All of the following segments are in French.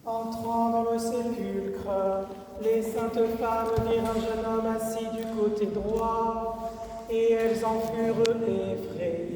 Entrant dans le sépulcre, les saintes femmes virent un jeune homme assis du côté droit, et elles en furent effrayées.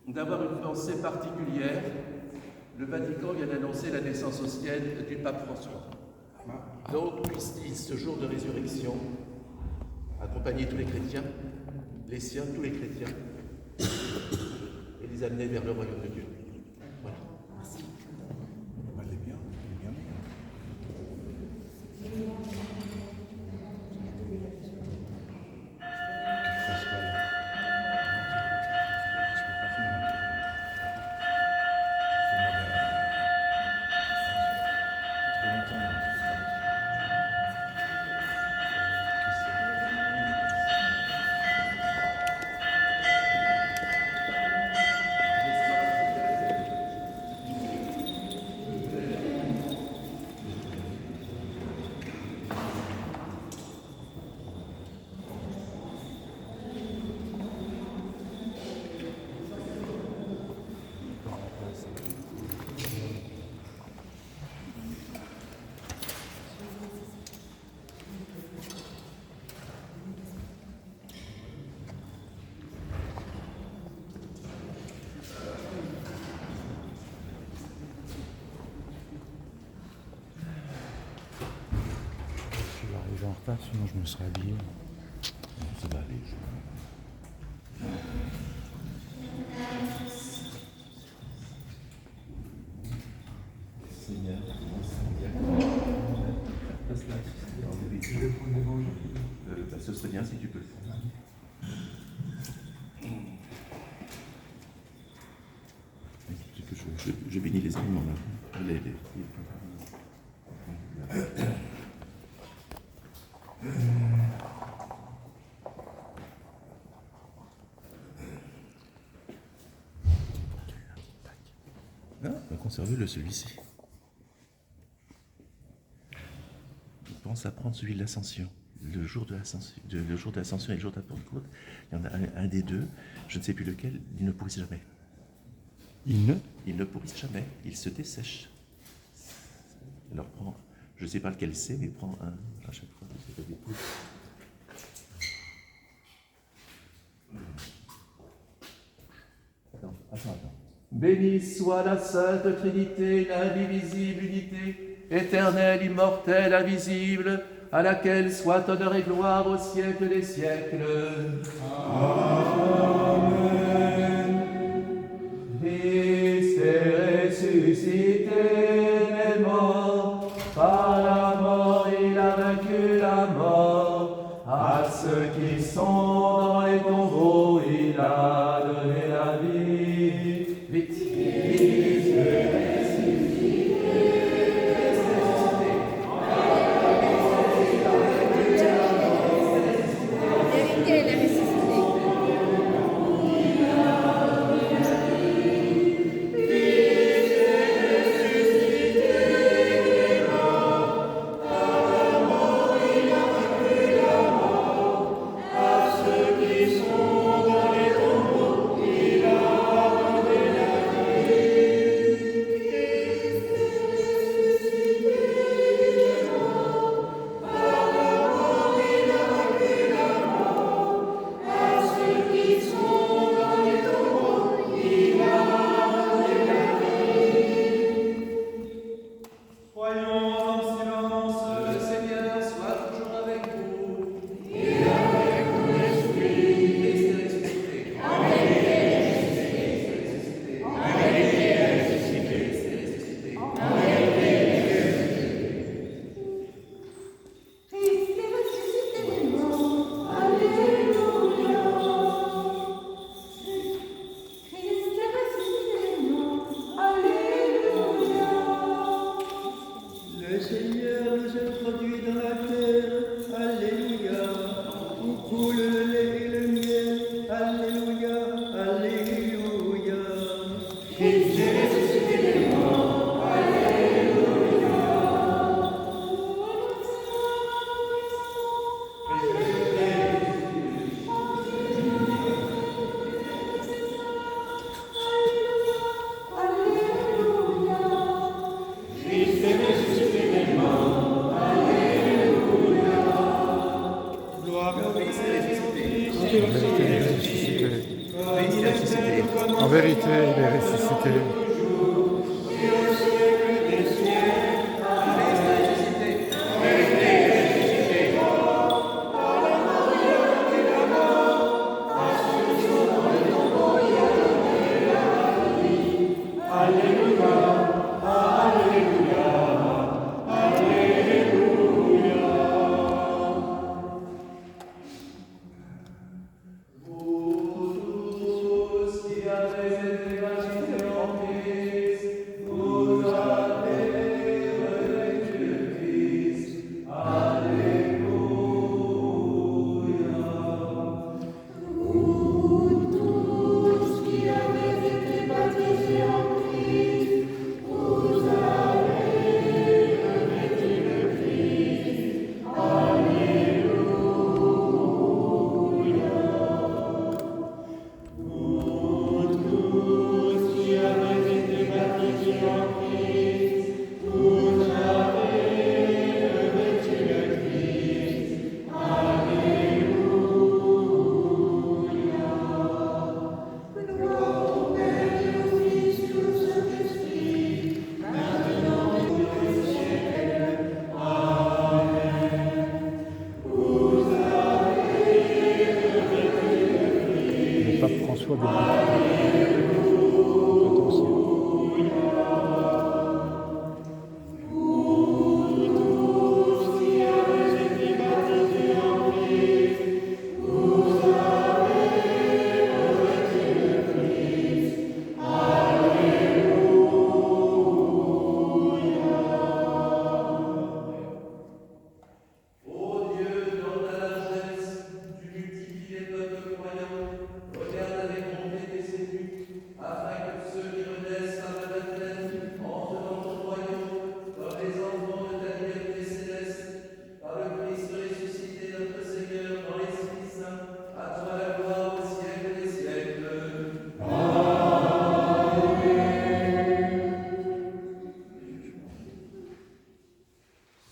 D'avoir une pensée particulière, le Vatican vient d'annoncer la naissance océane du pape François. Donc, puisse-t-il, ce jour de résurrection, accompagner tous les chrétiens, les siens, tous les chrétiens, et les amener vers le royaume de Dieu. Voilà. Merci. Elle est bien, en retard, sinon je me serais habillé. Ça va aller. Seigneur, ce serait bien si tu peux le faire. Je bénis les aliments là. On va conserver celui-ci. Je pense à prendre celui de l'Ascension. Le jour de l'Ascension et le jour de la Pentecôte, il y en a un des deux, je ne sais plus lequel, il ne pourrisse jamais. Il ne pourrisse jamais, il se dessèche. Alors prends, je ne sais pas lequel c'est, mais prends un à chaque fois. Attends. Béni soit la Sainte Trinité, l'indivisible unité, éternelle, immortelle, invisible, à laquelle soit honneur et gloire au siècle des siècles. Amen. Christ est ressuscité des morts, par la mort il a vaincu la mort, à ceux qui sont dans les tombeaux il a donné la vie. Vite.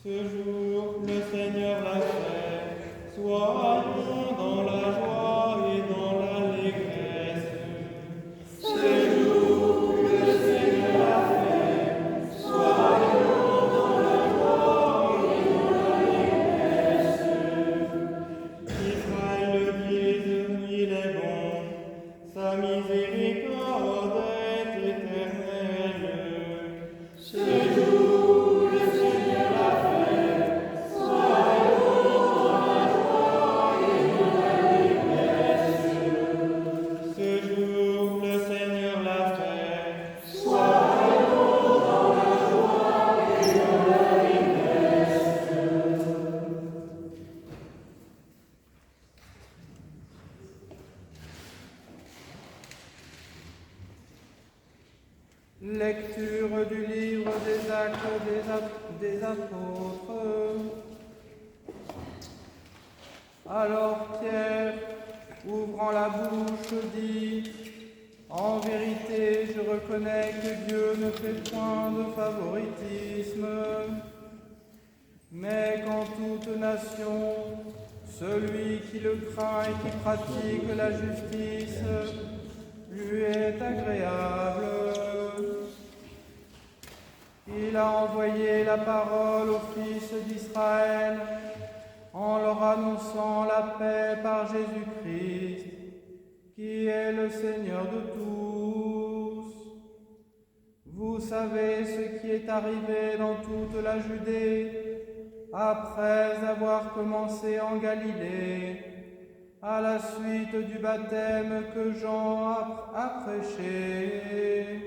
Ce jour, le Seigneur l'a fait, soyons dans la joie et dans l'allégresse. Ce jour, le Seigneur l'a fait, soyons dans la joie et dans l'allégresse. Israël le dise, il est bon, sa miséricorde est éternelle. Ce jour, le Seigneur l'a fait, soyons dans la joie et dans l'allégresse. Ce jour, le Seigneur l'a fait, soyons dans la joie et dans l'allégresse. Lecture du livre des Actes des Apôtres. Alors Pierre, ouvrant la bouche, dit : En vérité, je reconnais que Dieu ne fait point de favoritisme, mais qu'en toute nation, celui qui le craint et qui pratique la justice lui est agréable. Il a envoyé la parole aux fils d'Israël en leur annonçant la paix par Jésus-Christ, qui est le Seigneur de tous. Vous savez ce qui est arrivé dans toute la Judée après avoir commencé en Galilée, à la suite du baptême que Jean a prêché.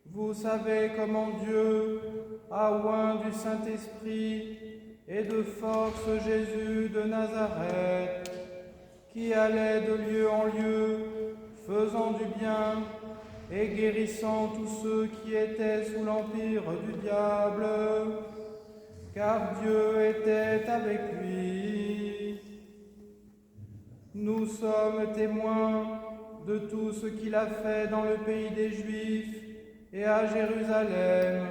Vous savez comment Dieu a oint du Saint-Esprit et de force Jésus de Nazareth, qui allait de lieu en lieu, faisant du bien et guérissant tous ceux qui étaient sous l'empire du diable, car Dieu était avec lui. Nous sommes témoins de tout ce qu'il a fait dans le pays des Juifs et à Jérusalem.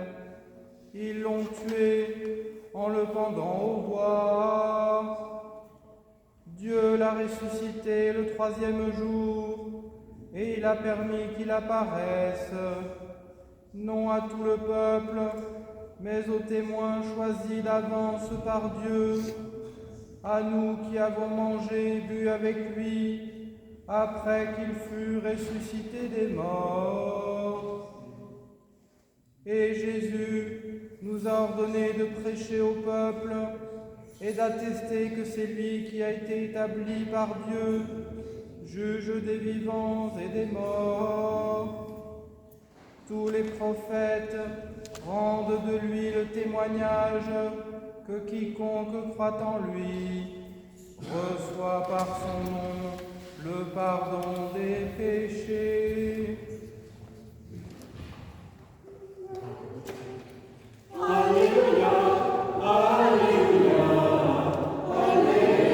Ils l'ont tué en le pendant au bois. Dieu l'a ressuscité le 3e jour, et il a permis qu'il apparaisse, non à tout le peuple, mais aux témoins choisis d'avance par Dieu, à nous qui avons mangé et bu avec lui, après qu'il fut ressuscité des morts. Et Jésus nous a ordonné de prêcher au peuple et d'attester que c'est lui qui a été établi par Dieu, juge des vivants et des morts. Tous les prophètes rendent de lui le témoignage que quiconque croit en lui reçoit par son nom le pardon des péchés. Alléluia, Alléluia, Alléluia.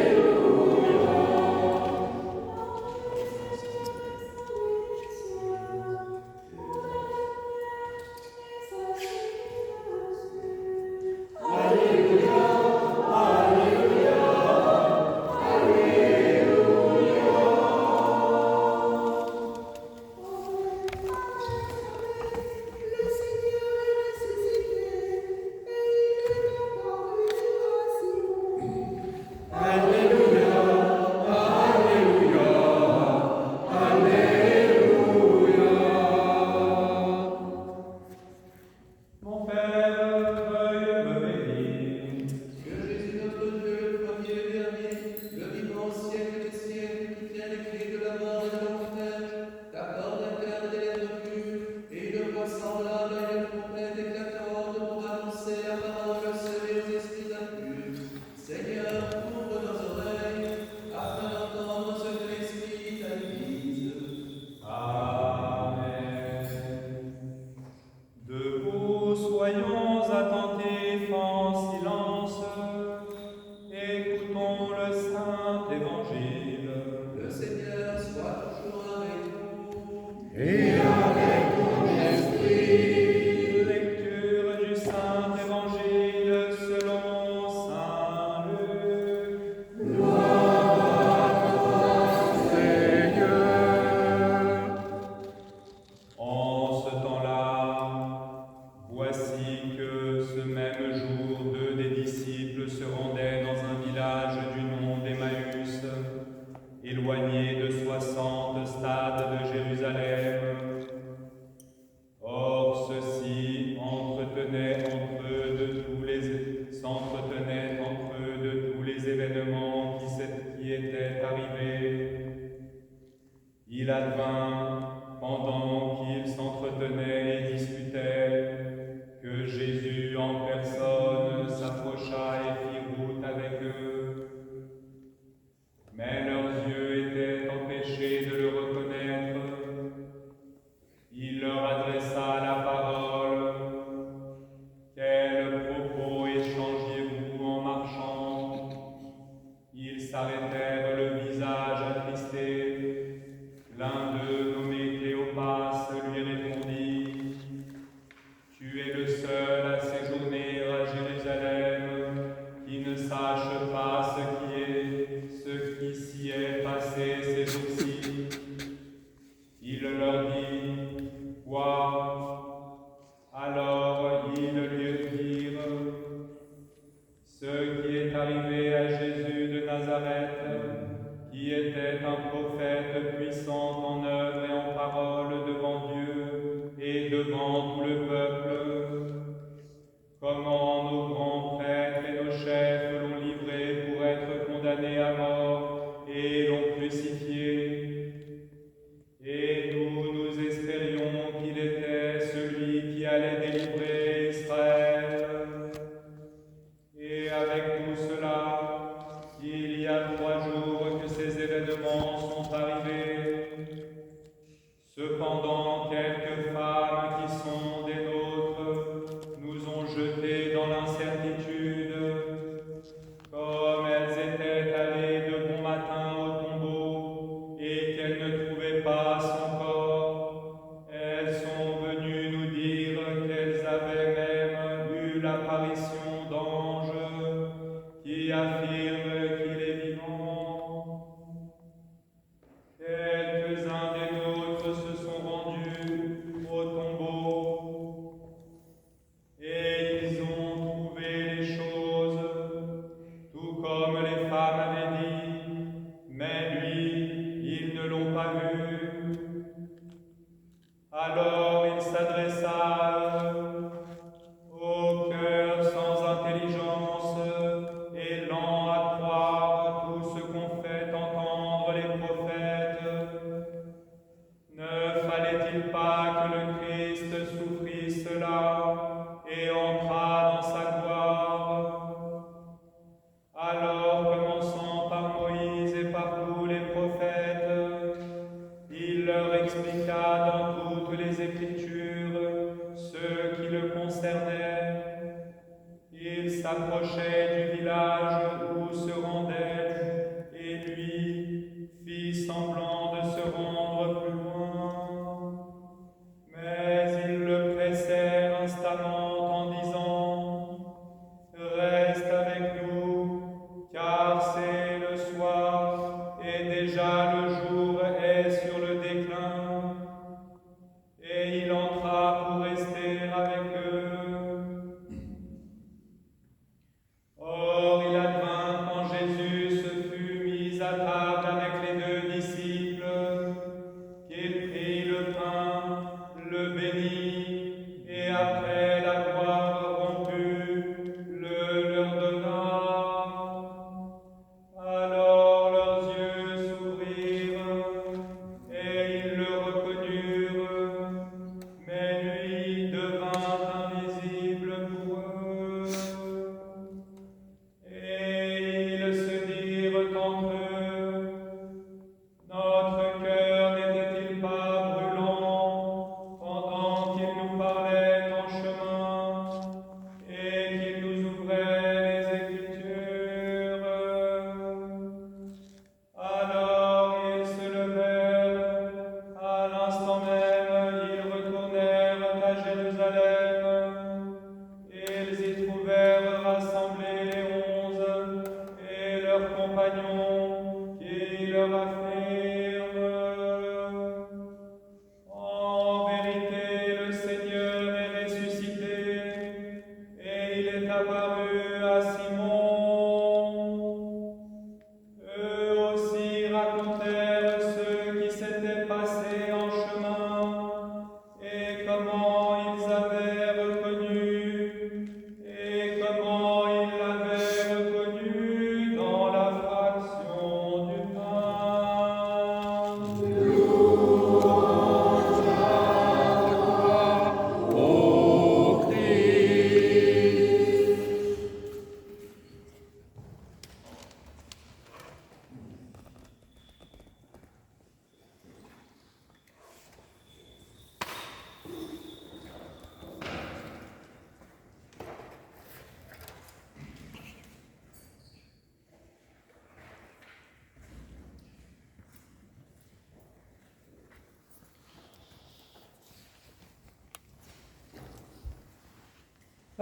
Alléluia, Alléluia, Lecture du Saint Évangile Tu es le seul à séjourner à Jérusalem, qui ne sache pas ce qui s'y est passé ces jours-ci. Il leur dit, quoi? Alors ils lui dirent, ce qui est arrivé à Jésus de Nazareth, qui était un prophète puissant en œuvre et en parole devant Dieu et devant tout le peuple. Comment nos grands prêtres et nos chefs l'ont livré pour être condamné à mort et l'ont crucifié. Et nous espérions qu'il était celui qui allait délivrer Israël. Et avec tout cela, il y a 3 jours que ces événements sont arrivés. Cependant, quelques femmes qui sont des nôtres nous ont jetés dans l'incertitude. Comme elles étaient allées de bon matin au tombeau et qu'elles ne trouvaient pas son corps, elles sont venues nous dire qu'elles avaient même eu l'apparition d'anges qui affirment qu'il est vivant. Quelques-uns des nôtres se sont rendus au tombeau et ils ont trouvé les choses, tout comme les femmes avaient dit, mais lui, ils ne l'ont pas vu. Alors il s'adressa à eux, au cœur sans intelligence et lent à croire tout ce qu'ont fait entendre les prophètes. Ne fallait-il pas que le Christ souffrit cela et entrât dans sa gloire? Alors, commençant par Moïse et par tous les prophètes, il leur expliqua dans toutes les Écritures ce qui le concernait. Il s'approchait du village où se rendait et lui fit semblant de se rendre plus loin. Mais ils le pressèrent instamment en disant, reste avec nous, car c'est le soir et déjà le jour est sur le déclin. Et il entra pour rester avec eux. Or, il advint quand Jésus se fut mis à table avec les 2 disciples, qu'il prit le pain, le bénit, et après l'avoir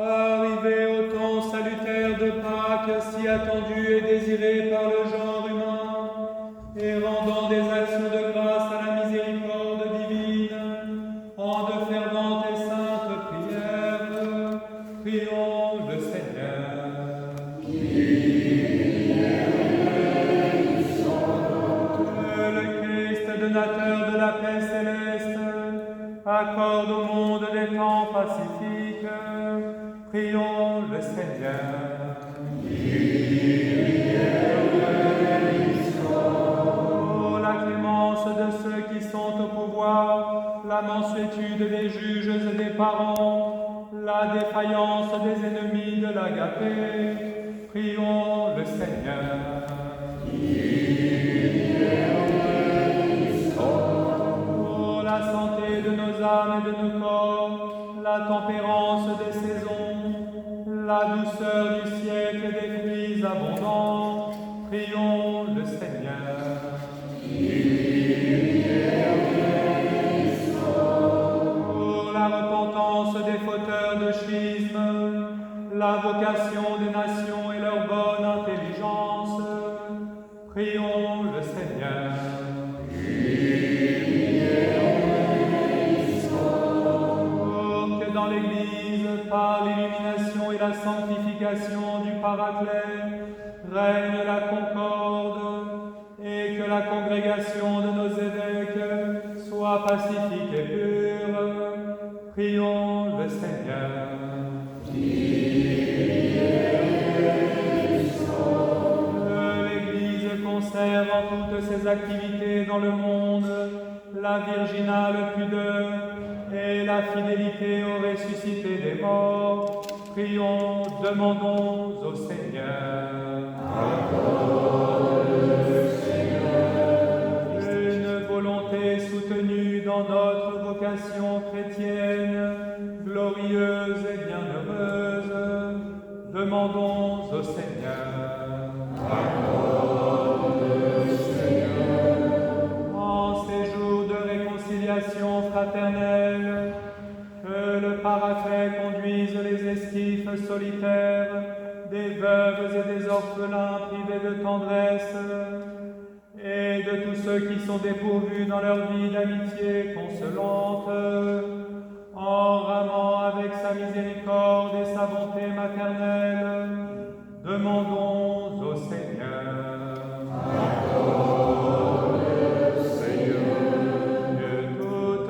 Arrivé au temps salutaire de Pâques, si attendu et désiré par le genre humain, et rendant des actions de grâce à la miséricorde divine, en de ferventes et saintes prières, prions le Seigneur. Que le Christ, donateur de la paix céleste, accorde au monde des temps pacifiques, prions le Seigneur. Oh, la clémence de ceux qui sont au pouvoir, la mansuétude des juges et des parents, la défaillance des ennemis de l'agapé, prions le Seigneur. Oh, la santé de nos âmes et de nos corps, la tempérance des saisons, la douceur du siècle et des fruits abondants, prions le Seigneur. Pour la repentance des fauteurs de schisme, la vocation des nations et leur bonne intelligence, prions le Seigneur. Dans l'Église, par l'illumination et la sanctification du Paraclet, règne la concorde, et que la congrégation de nos évêques soit pacifique et pure, prions le Seigneur. Que l'Église conserve en toutes ses activités dans le monde la virginale pudeur et la fidélité au ressuscité des morts, prions, demandons au Seigneur. Une volonté soutenue dans notre vocation chrétienne, glorieuse et bienheureuse, demandons au Seigneur. En ces jours de réconciliation fraternelle, que le Paraclet conduise les esquifs solitaires des veuves et des orphelins privés de tendresse, et de tous ceux qui sont dépourvus dans leur vie d'amitié consolante, en ramant avec sa miséricorde et sa bonté maternelle, demandons au Seigneur.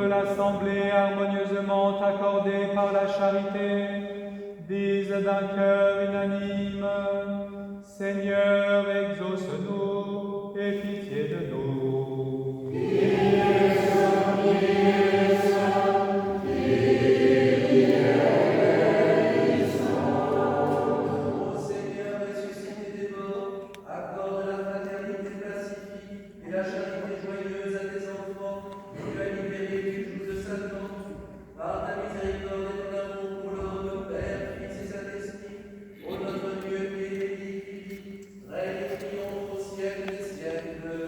L'assemblée harmonieusement accordée par la charité, dise d'un cœur unanime, Seigneur, exauce-nous et pitié de nous. Ô Seigneur, ressuscité des morts, accorde la fraternité pacifique et la charité joyeuse à tes enfants, et tu as libéré du joug de Satan. Par ta miséricorde et ton amour pour l'homme, Père, Fils et Saint-Esprit, ô notre Dieu qui est béni, qui vit, règne et triomphe au siècle des siècles.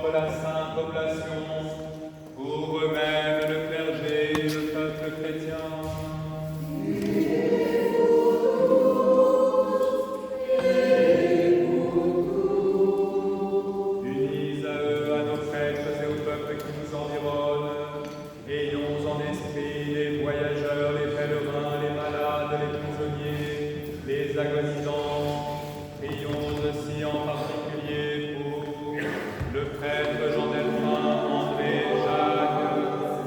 forment la sainte oblation, pour eux-mêmes le clergé et le peuple chrétien. Unis à eux, à nos prêtres et au peuple qui nous environne, ayons en esprit les voyageurs, les pèlerins, les malades, les prisonniers, les agonisants. Prions aussi en particulier pour le prêtre Jean Delphin, André, Jacques,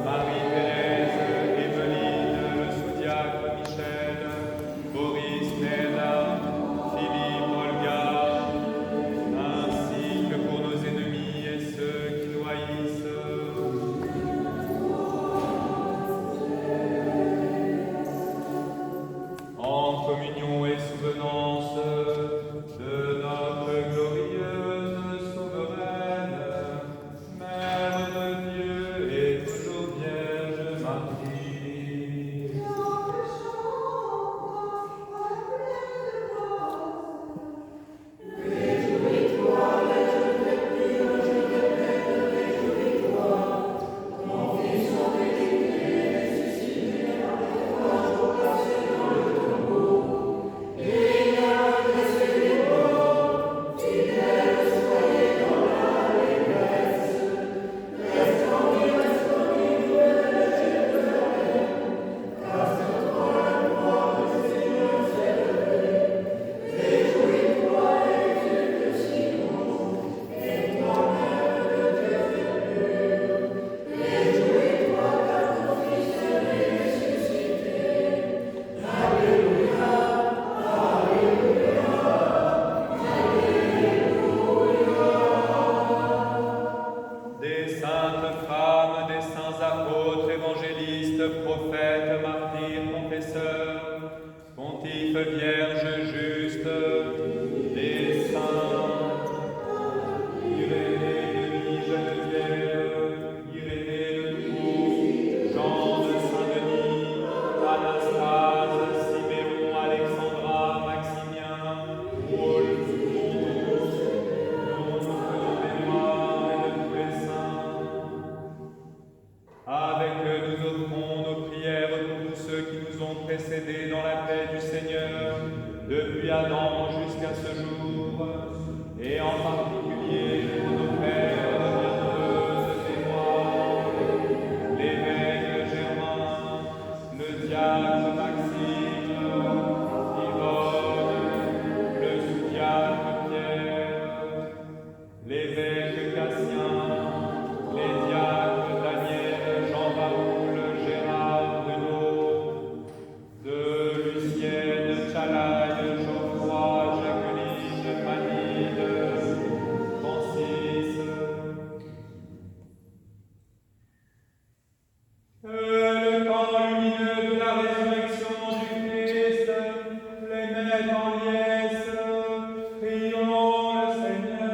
Marie-Thérèse, Emeline, le sous-diacre Michel, Boris, Néla, Philippe, Olga, ainsi que pour nos ennemis et ceux qui nous haïssent. En communion et souvenance de notre glorieuse souveraine, Mère de Dieu et toujours Vierge Marie. Des saintes femmes, des saints apôtres, évangélistes, prophètes, martyrs, confesseurs, pontifes, vierges, justes, des saints, Irénée de Vie, Geneviève, Irénée de Tours, Jean de Saint-Denis, Anastase, Siméon, Alexandra, Maximien, Paul, avec eux, nous offrons nos prières pour tous ceux qui nous ont précédés dans la paix du Seigneur, depuis Adam jusqu'à ce jour, et en particulier pour nos pères de bienheureuses mémoires, l'évêque Germain, le diacre Maxime, Yvonne, le sous-diacre Pierre, l'évêque Cassien, les diacres Daniel, Jean-Raoul, Gérard, Bruno, de Lucienne, Chalaille, Geoffroy, Jacqueline, Manide, Francis. Que le temps lumineux de la résurrection du Christ les mette en liesse. Prions le Seigneur.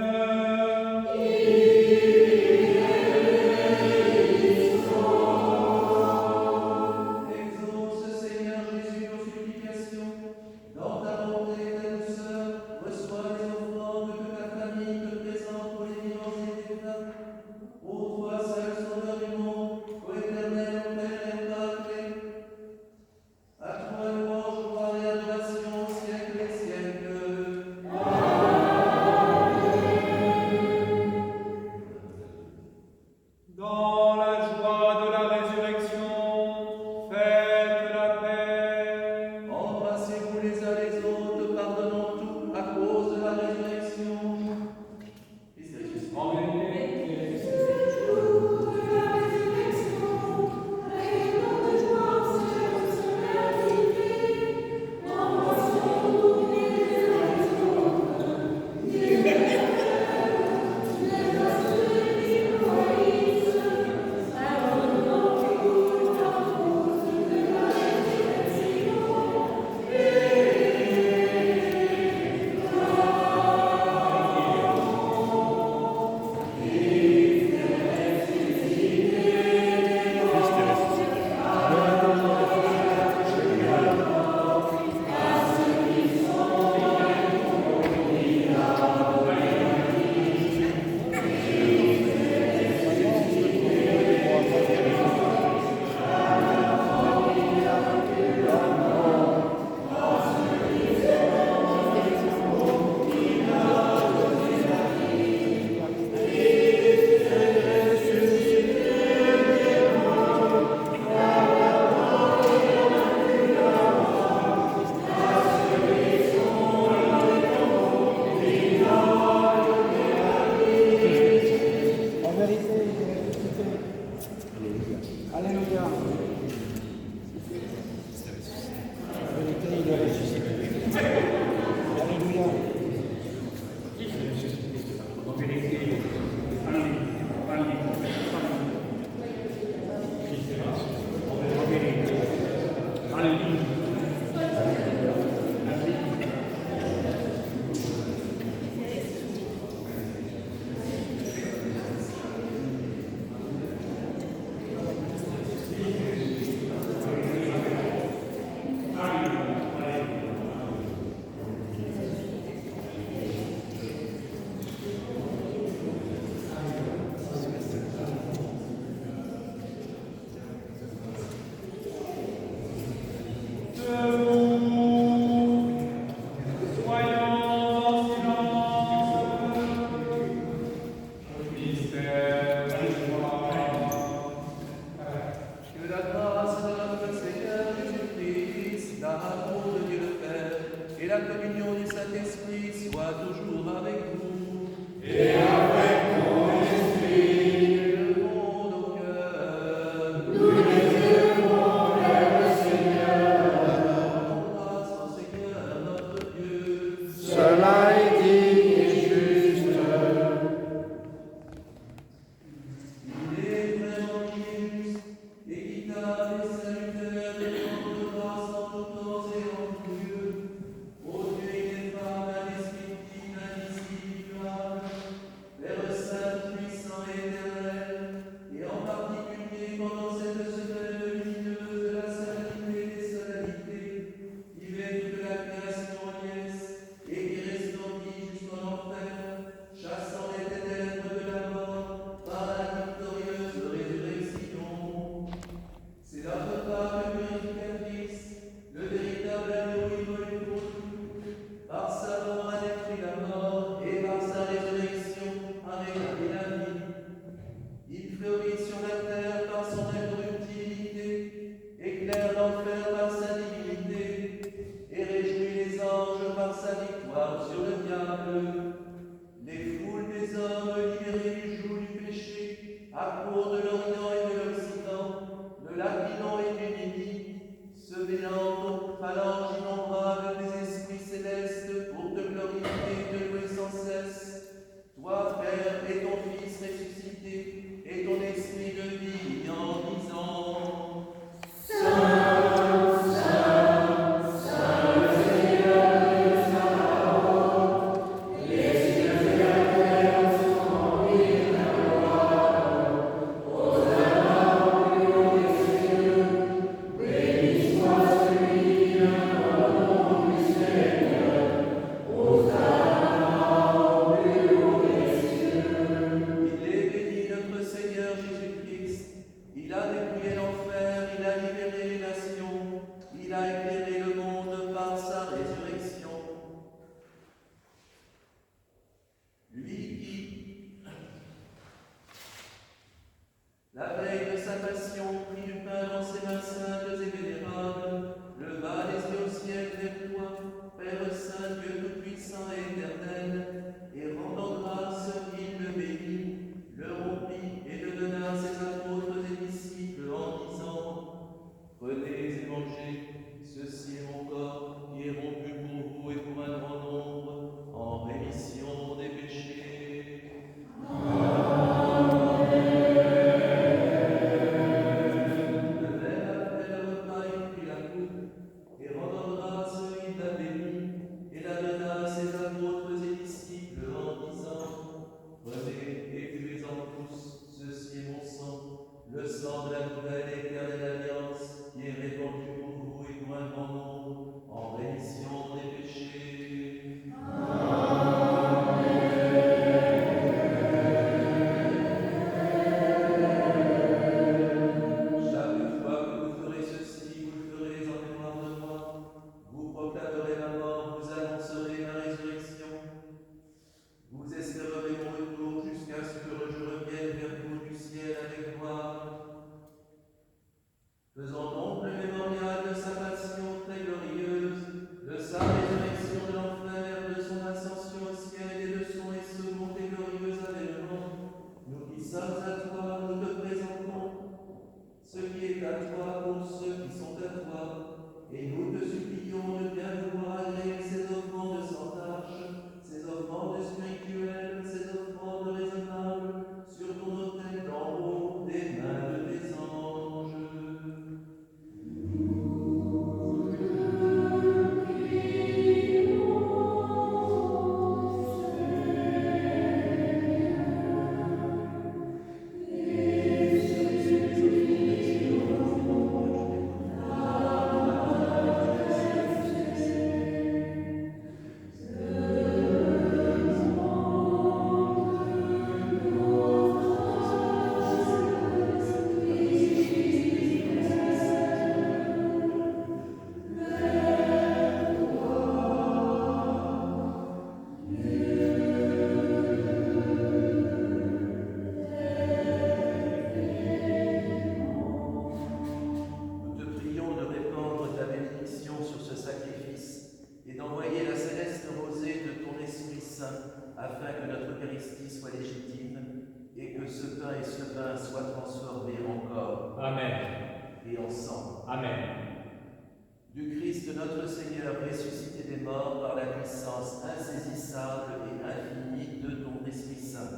du Christ notre Seigneur, ressuscité des morts par la puissance insaisissable et infinie de ton Esprit Saint.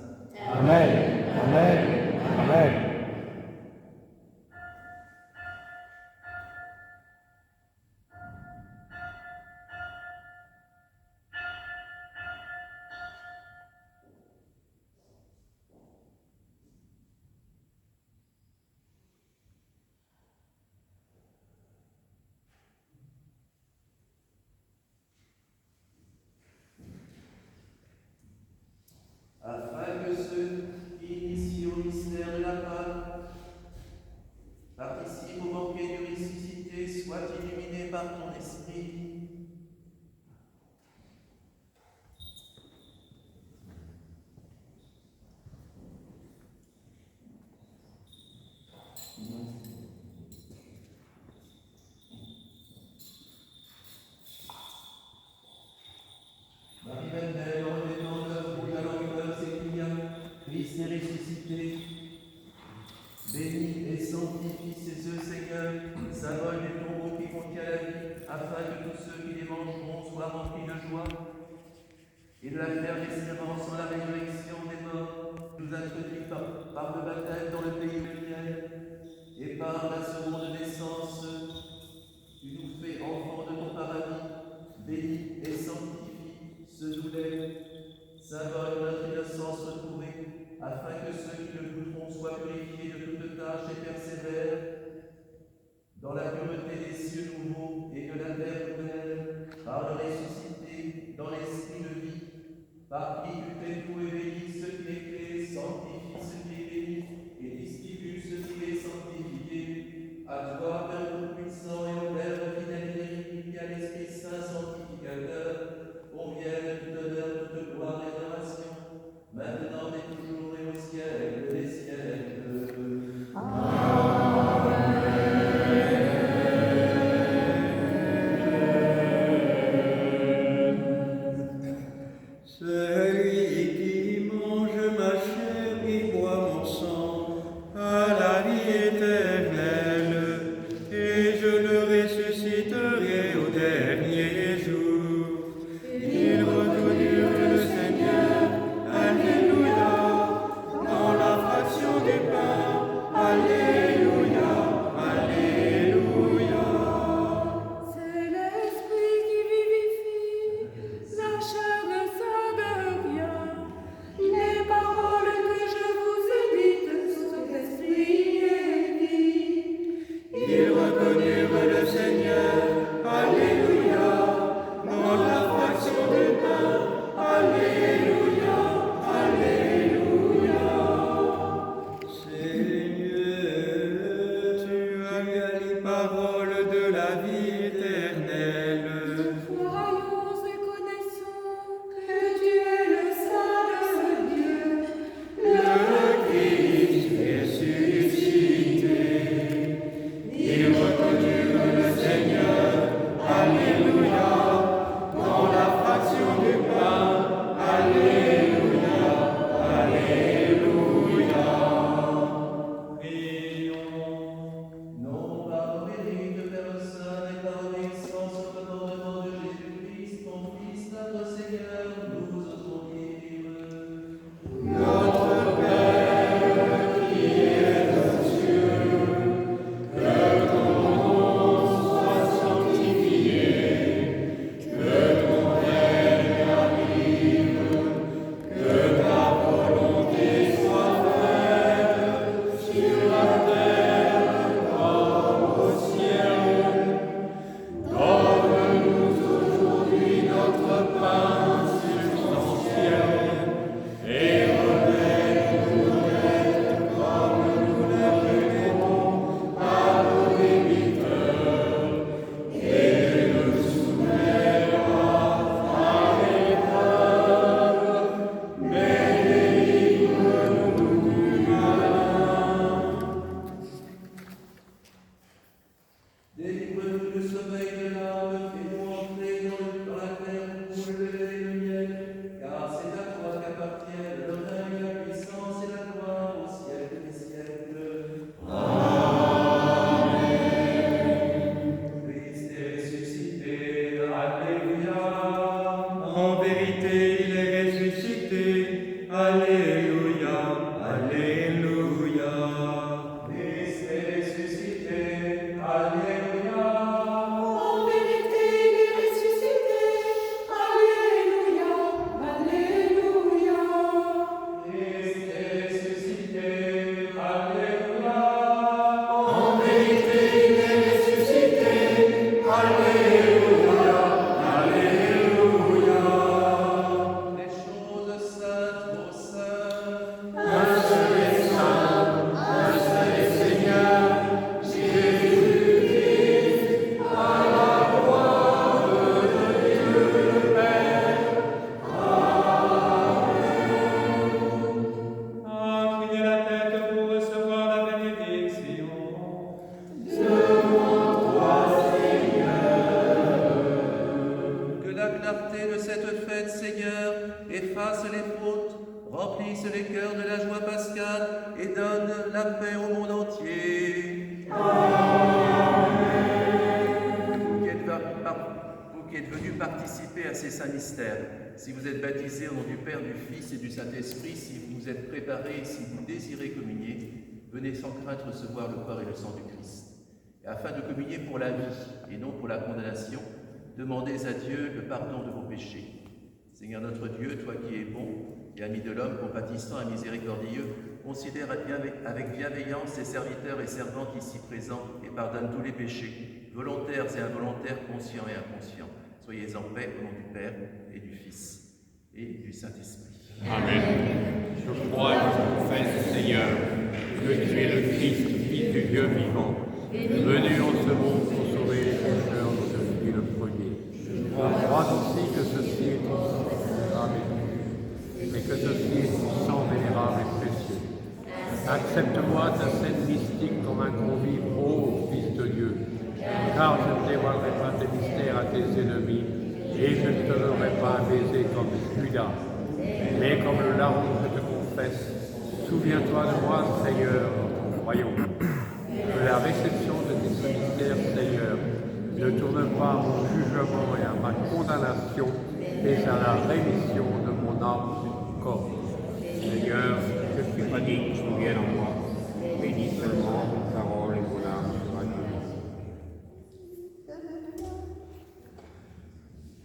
Amen. Amen. Amen. Afin que ceux qui initient au mystère de la Pâque participent au banquet du ressuscité soient illuminés par ton Esprit. Marie-Madeleine, en remettant leur fruit à l'enfer, s'écria, Christ est ressuscité. Bénis et sanctifie ces œufs, Seigneur, symbole du tombeau qui contient la vie, afin que tous ceux qui les mangeront soient remplis de joie et de la faire espérance en la résurrection des morts, nous introduit par le baptême dans le pays lumière et par la seconde naissance, tu nous fais enfants de ton paradis. Bénis et sanctifie ce nouvel symbole de notre innocence retrouvée, afin que ceux qui le goûteront soient purifiés de toute tâche et persévèrent dans la pureté des cieux nouveaux et de la terre nouvelle, par le ressuscité dans l'esprit de vie, par qui tu fais tout et bénis ce qui est créé, sanctifie ce qui est béni, et distribue ce qui est sanctifié. À toi, Père Tout-Puissant, et au Père fidèle et véridique, et à l'Esprit Saint sanctificateur, conviennent toute honneur, toute gloire et adoration, maintenant et toujours et au siècle des siècles. Amen. pascale et donne la paix au monde entier. Vous qui êtes venus participer à ces saints mystères, si vous êtes baptisés au nom du Père, du Fils et du Saint-Esprit, si vous êtes préparés, si vous désirez communier, venez sans crainte recevoir le corps et le sang du Christ. Et afin de communier pour la vie et non pour la condamnation, demandez à Dieu le pardon de vos péchés. Seigneur notre Dieu, toi qui es bon et ami de l'homme, compatissant et miséricordieux, considère avec bienveillance ces serviteurs et servantes ici présents et pardonne tous les péchés, volontaires et involontaires, conscients et inconscients. Soyez en paix au nom du Père et du Fils et du Saint-Esprit. Amen. Je crois et je confesse, Seigneur, que tu es le Christ, Fils du Dieu vivant, venu en ce monde pour sauver les pécheurs dont je suis le premier. Je crois aussi que ceci est ton sang vénérable et pur, mais que ceci est ton sang vénérable et précieux. Accepte-moi ta scène mystique comme un convive ô Fils de Dieu, car je ne dévoilerai pas tes mystères à tes ennemis, et je ne te donnerai pas un baiser comme Judas, mais comme le larron que je te confesse. Souviens-toi de moi, Seigneur, dans ton royaume. Que la réception de tes mystères, Seigneur, ne tourne pas à mon jugement et à ma condamnation, mais à la rémission de mon âme et de mon corps. Seigneur, je ne suis pas digne que tu viennes en moi, mais dis seulement une parole et mon âme sera guérie.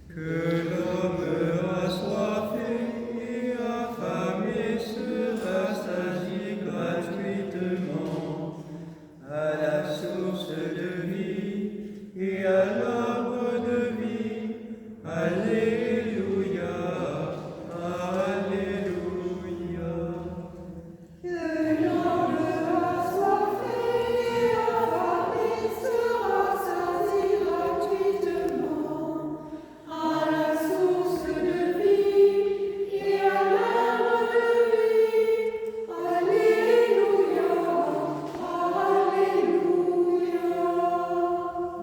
Que l'homme a soifé et affamé sera rassasie gratuitement à la source de vie et à l'arbre de vie. Alléluia, Alléluia. Que l'homme a soifé et affamé sera rassasie gratuitement à la source de vie et à l'arbre de vie. Alléluia, Alléluia.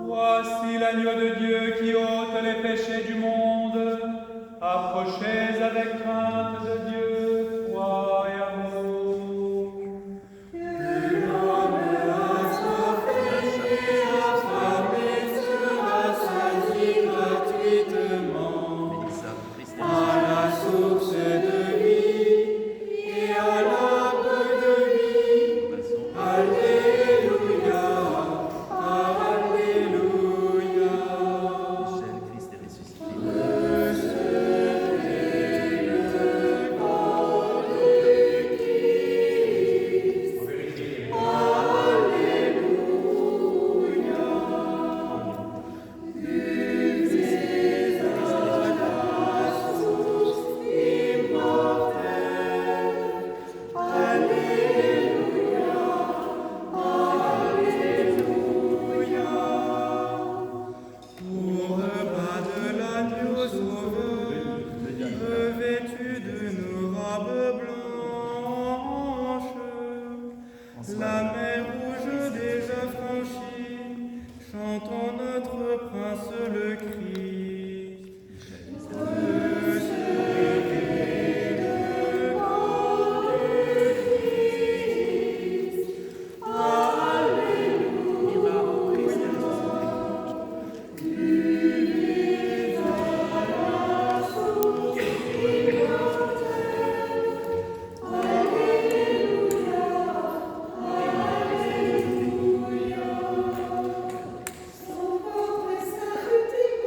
Voici l'agneau de Dieu qui ôte les péchés du monde. Approchez avec crainte de Dieu, foi et amour. Que l'homme a soifé et affamé sera rassasie gratuitement Mélissa, Christ et à la source de vie et à l'arbre de vie. Raison, Alléluia, Alléluia. Michel, Christ est ressuscité. Au repas de l'agneau sauveur, revêtu de nos robes blanches, la mer rouge déjà franchie, chantons notre prince le Christ. Le Seigneur de corps du Christ. Son ventre est sa petite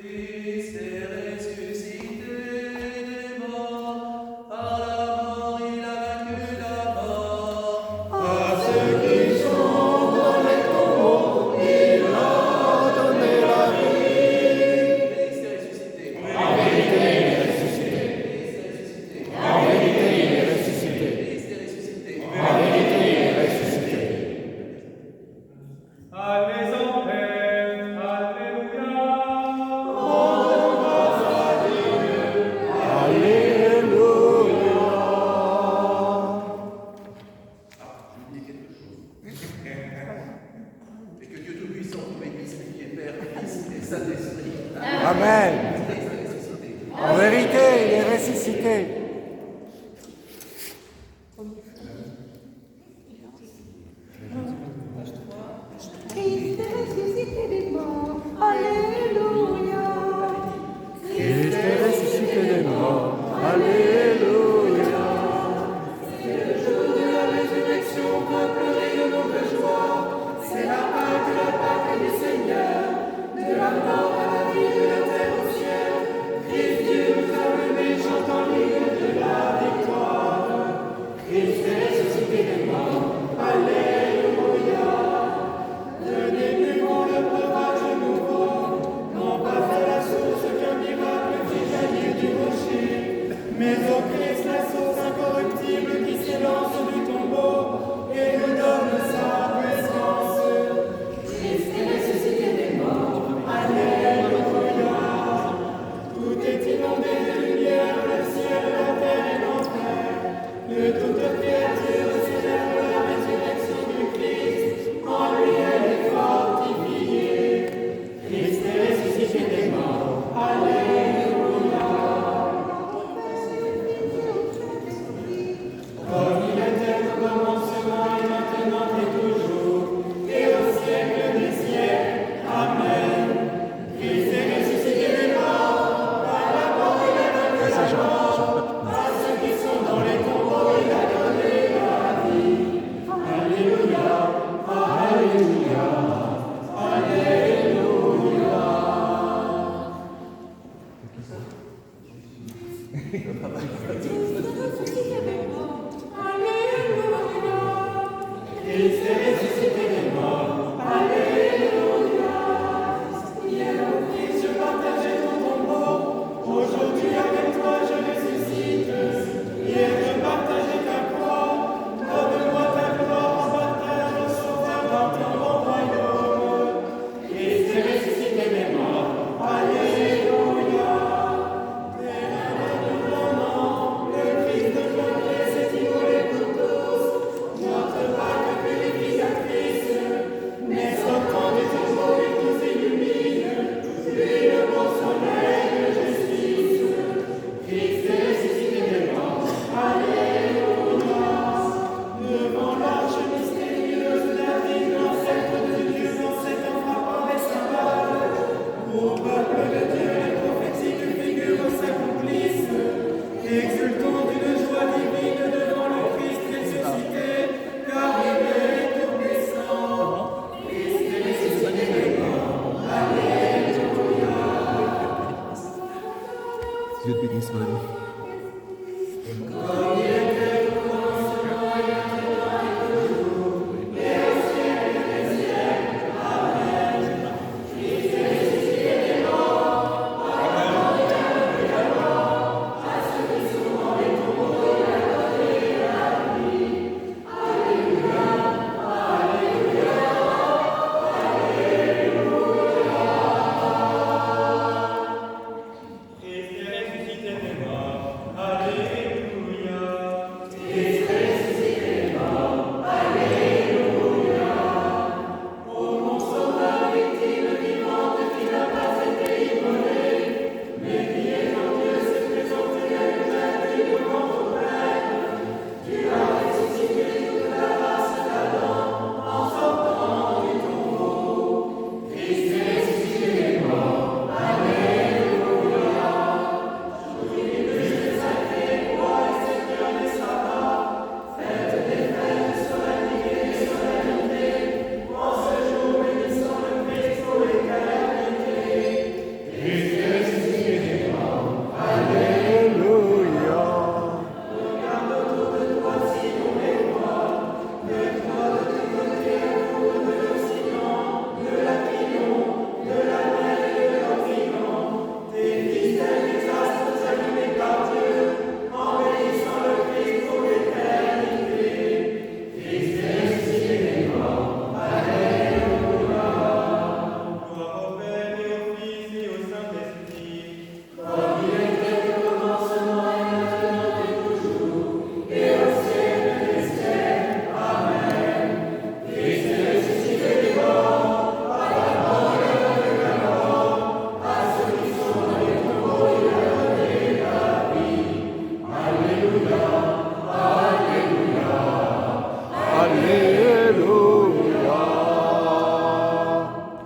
Christ est ressuscité des morts, par la mort il a vaincu la mort. À ceux qui sont dans les tombeaux, il a donné la vie. Christ est ressuscité. En vérité, il est ressuscité. En vérité, il est ressuscité. Christ est ressuscité. En vérité, il est ressuscité. Allez en paix, alléluia. Je dis quelque chose. Et que Dieu Tout-Puissant vous bénisse, qui est Père, Fils et Saint-Esprit. Amen. Christ est ressuscité. En vérité, il est ressuscité. Christ est ressuscité des morts. Alléluia. Christ est ressuscité des morts. Alléluia. C'est le jour de la résurrection, peuple rayonnant de joie. C'est la Pâque du Seigneur. De la mort à la vie, de la terre au ciel. Christ Dieu nous a menés, chantant l'hymne de la victoire. Christ est ressuscité des morts. Alléluia. Venez, buvons le breuvage nouveau. Non pas à la source qu'un miracle fit jaillir du rocher, mais au Christ la source incorruptible qui s'élance du tombeau et nous donne sa puissance. Christ est ressuscité des morts. Alléluia. Tout est inondé de lumière, le ciel, la terre et l'enfer. Que toute créature célèbre la résurrection du Christ. En lui elle est fortifiée. Christ est ressuscité des morts. Alléluia. Comme il était au commencement et maintenant et toujours, et au siècle des siècles. Amen. Christ est ressuscité des morts. Par la mort il a vaincu la mort. À ceux qui sont dans les tombeaux, il a donné la vie. Alléluia. Alléluia. Alléluia. Christ est ressuscité des morts. Alléluia. Hier au Christ, je partageais ton tombeau. Aujourd'hui avec toi, je ressuscite. Hier, je partageais ta croix. Donne-moi ta gloire en partage au sauveur dans ton bon royaume. Christ est ressuscité des morts. Alléluia. Ténèbres ton nom, le Christ de gloire s'est immolé pour tous. Notre Pâque purificatrice, mais sortant du tombeau, il nous illumine. Lui le bon soleil de justice. Christ est ressuscité des morts. Alléluia. Devant l'arche mystérieuse, David, l'ancêtre de Dieu, dansait en frappant les cymbales. Au peuple de Dieu, les prophétiques figures s'accomplissent. Exultons d'une joie divine devant le Christ ressuscité, car il est tout-puissant. Christ est ressuscité des morts. Alléluia. Dieu te bénisse, mon ami. Comme il